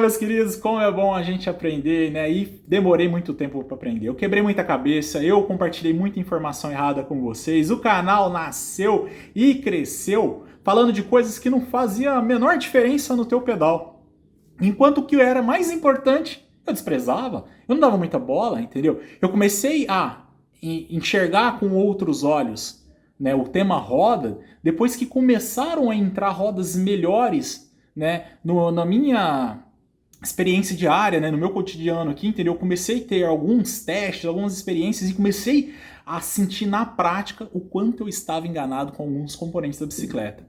meus queridos, como é bom a gente aprender, né? E demorei muito tempo para aprender. Eu quebrei muita cabeça, eu compartilhei muita informação errada com vocês. O canal nasceu e cresceu falando de coisas que não faziam a menor diferença no teu pedal. Enquanto o que era mais importante, eu desprezava. Eu não dava muita bola, entendeu? Eu comecei a enxergar com outros olhos, né, o tema roda, depois que começaram a entrar rodas melhores, né, na minha experiência diária, né, no meu cotidiano aqui, entendeu? Eu comecei a ter alguns testes, algumas experiências e comecei a sentir na prática o quanto eu estava enganado com alguns componentes da bicicleta.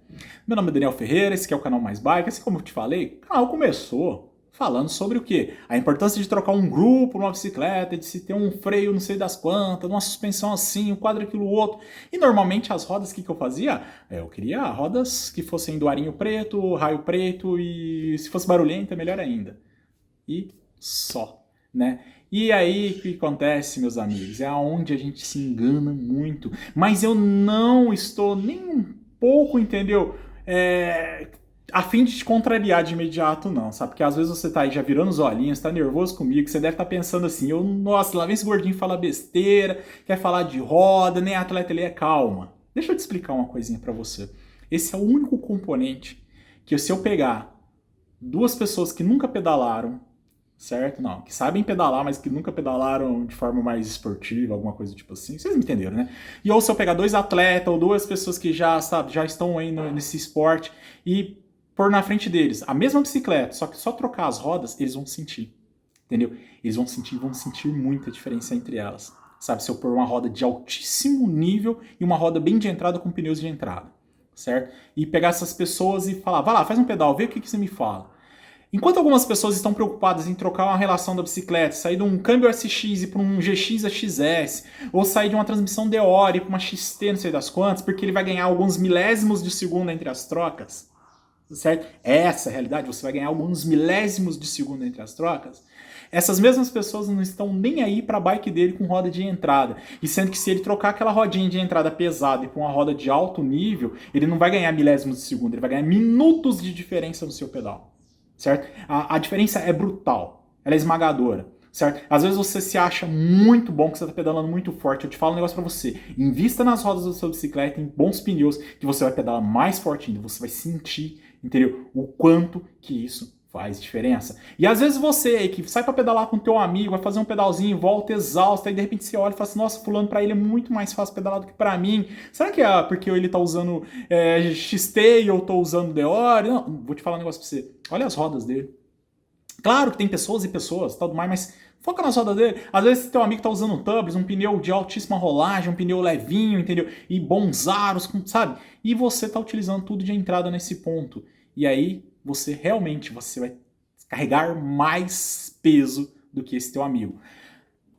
Meu nome é Daniel Ferreira, esse aqui é o canal Mais Bike. Assim como eu te falei, o canal começou falando sobre o quê? A importância de trocar um grupo numa bicicleta, de se ter um freio não sei das quantas, uma suspensão assim, um quadro aquilo outro. E normalmente as rodas, o que eu fazia? Eu queria rodas que fossem do arinho preto, raio preto e se fosse barulhenta, melhor ainda. E só, né? E aí, o que acontece, meus amigos? É onde a gente se engana muito. Mas eu não estou nem um pouco, entendeu? A fim de te contrariar de imediato, não, sabe? Porque às vezes você tá aí já virando os olhinhos, tá nervoso comigo, você deve estar pensando assim, nossa, lá vem esse gordinho falar besteira, quer falar de roda, nem atleta ele é. Calma. Deixa eu te explicar uma coisinha pra você. Esse é o único componente que se eu pegar duas pessoas que nunca pedalaram, certo? Não, que sabem pedalar, mas que nunca pedalaram de forma mais esportiva, alguma coisa tipo assim. Vocês me entenderam, né? E ou se eu pegar dois atletas ou duas pessoas que já, sabe, já estão aí nesse esporte e pôr na frente deles a mesma bicicleta, só que só trocar as rodas, eles vão sentir, entendeu? Eles vão sentir muita diferença entre elas. Sabe, se eu pôr uma roda de altíssimo nível e uma roda bem de entrada com pneus de entrada, certo? E pegar essas pessoas e falar, vai lá, faz um pedal, vê o que você me fala. Enquanto algumas pessoas estão preocupadas em trocar uma relação da bicicleta, sair de um câmbio SX e para um GX a XS, ou sair de uma transmissão Deore para uma XT não sei das quantas, porque ele vai ganhar alguns milésimos de segundo entre as trocas, certo? Essa é a realidade, você vai ganhar alguns milésimos de segundo entre as trocas. Essas mesmas pessoas não estão nem aí para a bike dele com roda de entrada. E sendo que se ele trocar aquela rodinha de entrada pesada e para uma roda de alto nível, ele não vai ganhar milésimos de segundo, ele vai ganhar minutos de diferença no seu pedal. Certo? A diferença é brutal, ela é esmagadora, certo? Às vezes você se acha muito bom, que você está pedalando muito forte. Eu te falo um negócio para você, invista nas rodas da sua bicicleta, em bons pneus, que você vai pedalar mais forte ainda, você vai sentir, entendeu? O quanto que isso faz diferença. E às vezes você aí que sai para pedalar com teu amigo, vai fazer um pedalzinho, volta exausto, aí de repente você olha e fala assim, nossa, fulano, para ele é muito mais fácil pedalar do que para mim. Será que é porque ele tá usando XT e eu tô usando Deore? Não, vou te falar um negócio para você. Olha as rodas dele. Claro que tem pessoas e pessoas, tal do mais, mas foca nas rodas dele. Às vezes teu amigo tá usando um tubeless, um pneu de altíssima rolagem, um pneu levinho, entendeu? E bons aros, sabe? E você tá utilizando tudo de entrada nesse ponto. E aí você realmente vai carregar mais peso do que esse teu amigo.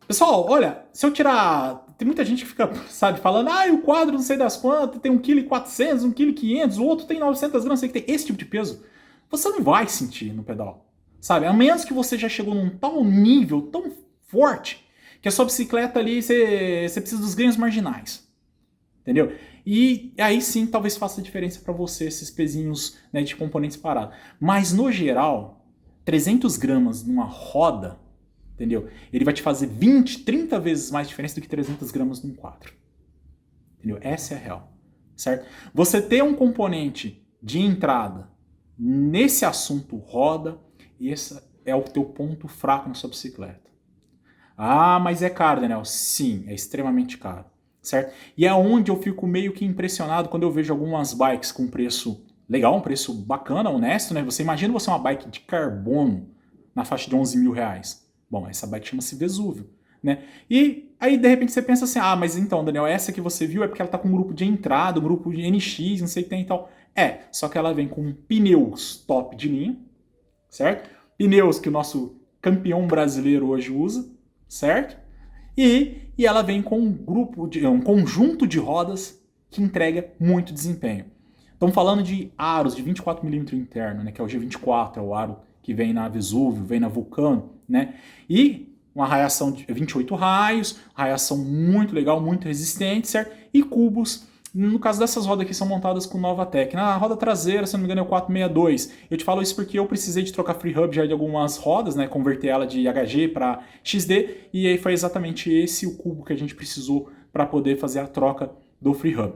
Pessoal, olha, se eu tirar... Tem muita gente que fica, sabe, falando o quadro não sei das quantas, tem 1,4 kg, 1,5 kg, o outro tem 900 gramas, sei que tem esse tipo de peso. Você não vai sentir no pedal, sabe? A menos que você já chegou num tal nível, tão forte, que a sua bicicleta ali, você precisa dos ganhos marginais. Entendeu? E aí sim, talvez faça diferença para você esses pezinhos, né, de componentes parados. Mas no geral, 300 gramas numa roda, entendeu? Ele vai te fazer 20, 30 vezes mais diferença do que 300 gramas num quadro. Entendeu? Essa é a real, certo? Você ter um componente de entrada nesse assunto roda, esse é o teu ponto fraco na sua bicicleta. Ah, mas é caro, Daniel. Sim, é extremamente caro. Certo? E é onde eu fico meio que impressionado quando eu vejo algumas bikes com preço legal, um preço bacana, honesto, né? Você imagina você uma bike de carbono na faixa de 11 mil reais. Bom, essa bike chama-se Vesúvio, né? E aí, de repente, você pensa assim, mas então, Daniel, essa que você viu é porque ela tá com um grupo de entrada, um grupo de NX, não sei o que tem e tal. Só que ela vem com pneus top de linha, certo? Pneus que o nosso campeão brasileiro hoje usa, certo? E ela vem com um conjunto de rodas que entrega muito desempenho. Estamos falando de aros de 24mm interno, né, que é o G24, é o aro que vem na Vesúvio, vem na Vulcano, né? E uma raiação de 28 raios, raiação muito legal, muito resistente, certo? E cubos No caso dessas rodas aqui, são montadas com Novatec. Na roda traseira, se não me engano, é o 462. Eu te falo isso porque eu precisei de trocar free hub já de algumas rodas, né? Converter ela de HG para XD. E aí foi exatamente esse o cubo que a gente precisou para poder fazer a troca do free hub.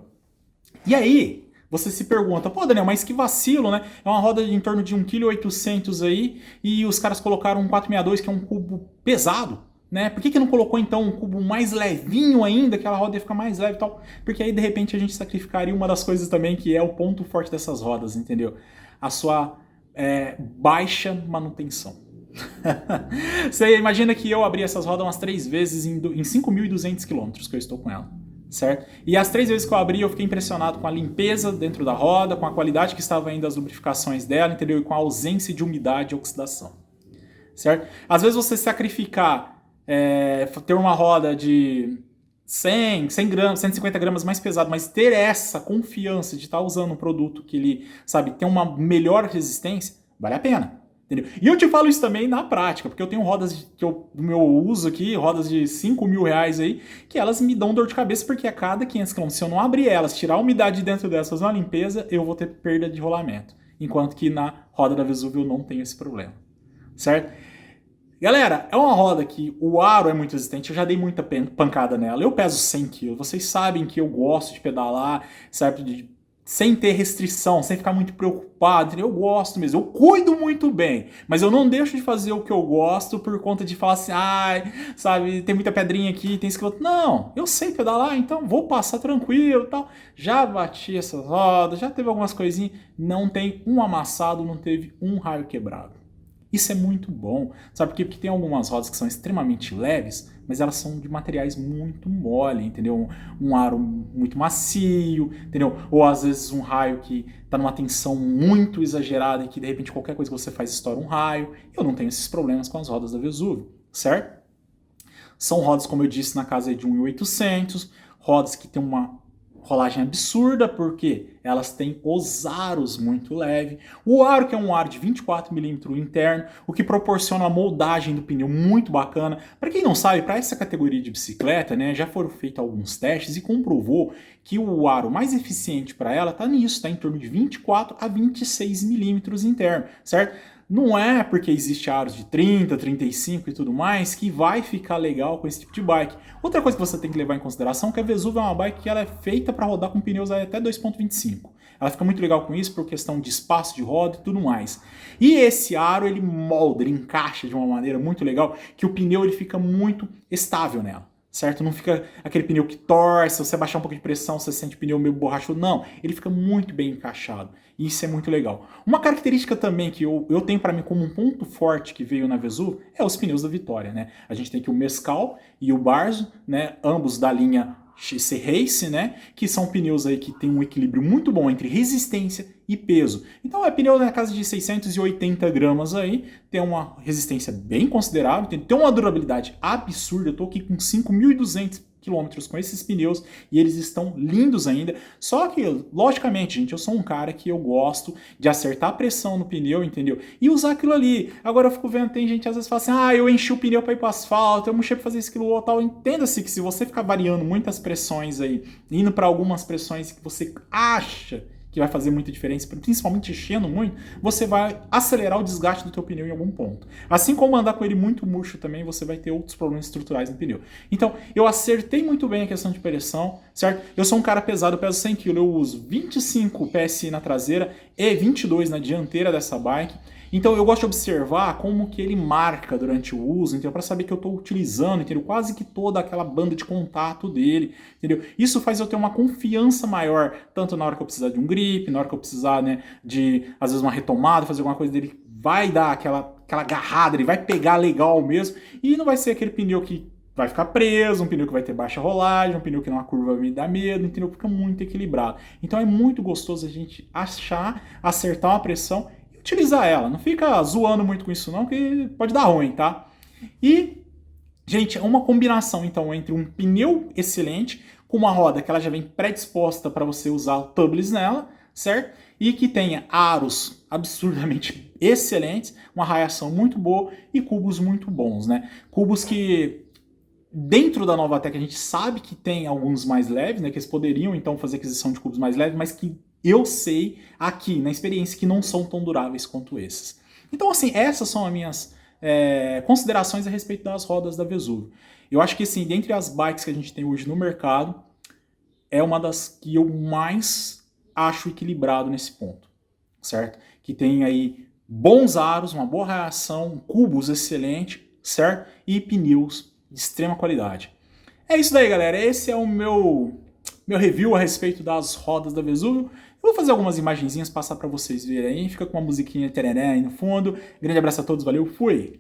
E aí, você se pergunta, pô, Daniel, mas que vacilo, né? É uma roda de em torno de 1,8 kg aí e os caras colocaram um 462, que é um cubo pesado. Né? Por que não colocou então um cubo mais levinho ainda, que a roda ia ficar mais leve e tal? Porque aí de repente a gente sacrificaria uma das coisas também que é o ponto forte dessas rodas, entendeu? A sua baixa manutenção. Você imagina que eu abri essas rodas umas 3 vezes em 5.200 km que eu estou com ela, certo? E as 3 vezes que eu abri eu fiquei impressionado com a limpeza dentro da roda, com a qualidade que estava indo as lubrificações dela, entendeu? E com a ausência de umidade e oxidação, certo? Às vezes você sacrificar ter uma roda de 100 gramas, 150 gramas mais pesado, mas ter essa confiança de estar usando um produto que ele, sabe, tem uma melhor resistência, vale a pena. Entendeu? E eu te falo isso também na prática, porque eu tenho rodas que eu meu uso aqui, rodas de 5 mil reais aí, que elas me dão dor de cabeça, porque a cada 500 km, se eu não abrir elas, tirar a umidade dentro dessas, fazer uma limpeza, eu vou ter perda de rolamento. Enquanto que na roda da Vesúvio eu não tenho esse problema. Certo? Galera, é uma roda que o aro é muito resistente, eu já dei muita pancada nela. Eu peso 100 kg, vocês sabem que eu gosto de pedalar, sabe, sem ter restrição, sem ficar muito preocupado, eu gosto mesmo, eu cuido muito bem, mas eu não deixo de fazer o que eu gosto por conta de falar assim, ai, sabe, tem muita pedrinha aqui, tem esqueleto. Não, eu sei pedalar, então vou passar tranquilo e tal. Já bati essas rodas, já teve algumas coisinhas, não tem um amassado, não teve um raio quebrado. Isso é muito bom, sabe por quê? Porque tem algumas rodas que são extremamente leves, mas elas são de materiais muito mole, entendeu? Um aro muito macio, entendeu? Ou às vezes um raio que está numa tensão muito exagerada e que de repente qualquer coisa que você faz estoura um raio. Eu não tenho esses problemas com as rodas da Vesúvio, certo? São rodas, como eu disse, na casa de 1.800, rodas que tem uma rolagem absurda, porque elas têm os aros muito leve. O aro, que é um aro de 24 mm interno, o que proporciona uma moldagem do pneu muito bacana. Para quem não sabe, para essa categoria de bicicleta, né, já foram feitos alguns testes e comprovou que o aro mais eficiente para ela está nisso, está em torno de 24 a 26 mm interno, certo? Não é porque existe aros de 30, 35 e tudo mais que vai ficar legal com esse tipo de bike. Outra coisa que você tem que levar em consideração é que a Vesúvio é uma bike que ela é feita para rodar com pneus até 2.25. Ela fica muito legal com isso por questão de espaço de roda e tudo mais. E esse aro ele molda, ele encaixa de uma maneira muito legal que o pneu ele fica muito estável nela. Certo? Não fica aquele pneu que torce, se você baixar um pouco de pressão, você sente o pneu meio borrachudo. Não, ele fica muito bem encaixado. E isso é muito legal. Uma característica também que eu tenho para mim como um ponto forte que veio na Vesúvio é os pneus da Vitória, né? A gente tem aqui o Mescal e o Barzo, né? Ambos da linha XC Race, né? Que são pneus aí que tem um equilíbrio muito bom entre resistência e peso. Então é pneu na casa de 680 gramas aí, tem uma resistência bem considerável, tem uma durabilidade absurda. Eu tô aqui com 5.200 quilômetros com esses pneus e eles estão lindos ainda. Só que, logicamente, gente, eu sou um cara que eu gosto de acertar a pressão no pneu, entendeu? E usar aquilo ali. Agora eu fico vendo, tem gente às vezes fala assim, ah, eu enchi o pneu para ir para asfalto, eu mexi para fazer isso, aquilo ou tal. Entenda-se que se você ficar variando muitas pressões aí, indo para algumas pressões que você acha que vai fazer muita diferença, principalmente enchendo muito, você vai acelerar o desgaste do teu pneu em algum ponto. Assim como andar com ele muito murcho também, você vai ter outros problemas estruturais no pneu. Então, eu acertei muito bem a questão de pressão, certo? Eu sou um cara pesado, eu peso 100 kg, eu uso 25 PSI na traseira e 22 na dianteira dessa bike. Então eu gosto de observar como que ele marca durante o uso, entendeu? Para saber que eu estou utilizando, entendeu? Quase que toda aquela banda de contato dele, entendeu? Isso faz eu ter uma confiança maior, tanto na hora que eu precisar de um grip, na hora que eu precisar, né, de, às vezes, uma retomada, fazer alguma coisa dele, vai dar aquela agarrada, ele vai pegar legal mesmo, e não vai ser aquele pneu que vai ficar preso, um pneu que vai ter baixa rolagem, um pneu que numa curva me dá medo, entendeu? Fica muito equilibrado. Então é muito gostoso a gente achar, acertar uma pressão utilizar ela. Não fica zoando muito com isso não, que pode dar ruim, tá? E, gente, é uma combinação, então, entre um pneu excelente com uma roda que ela já vem predisposta para você usar o tubeless nela, certo? E que tenha aros absurdamente excelentes, uma raiação muito boa e cubos muito bons, né? Cubos que dentro da Novatec a gente sabe que tem alguns mais leves, né, que eles poderiam então fazer aquisição de cubos mais leves, mas que eu sei aqui, na experiência, que não são tão duráveis quanto esses. Então, assim, essas são as minhas considerações a respeito das rodas da Vesúvio. Eu acho que, assim, dentre as bikes que a gente tem hoje no mercado, é uma das que eu mais acho equilibrado nesse ponto, certo? Que tem aí bons aros, uma boa reação, cubos excelente, certo? E pneus de extrema qualidade. É isso daí, galera. Esse é o meu review a respeito das rodas da Vesúvio. Eu vou fazer algumas imagenzinhas, passar para vocês verem aí. Fica com uma musiquinha tereré aí no fundo. Grande abraço a todos, valeu, fui!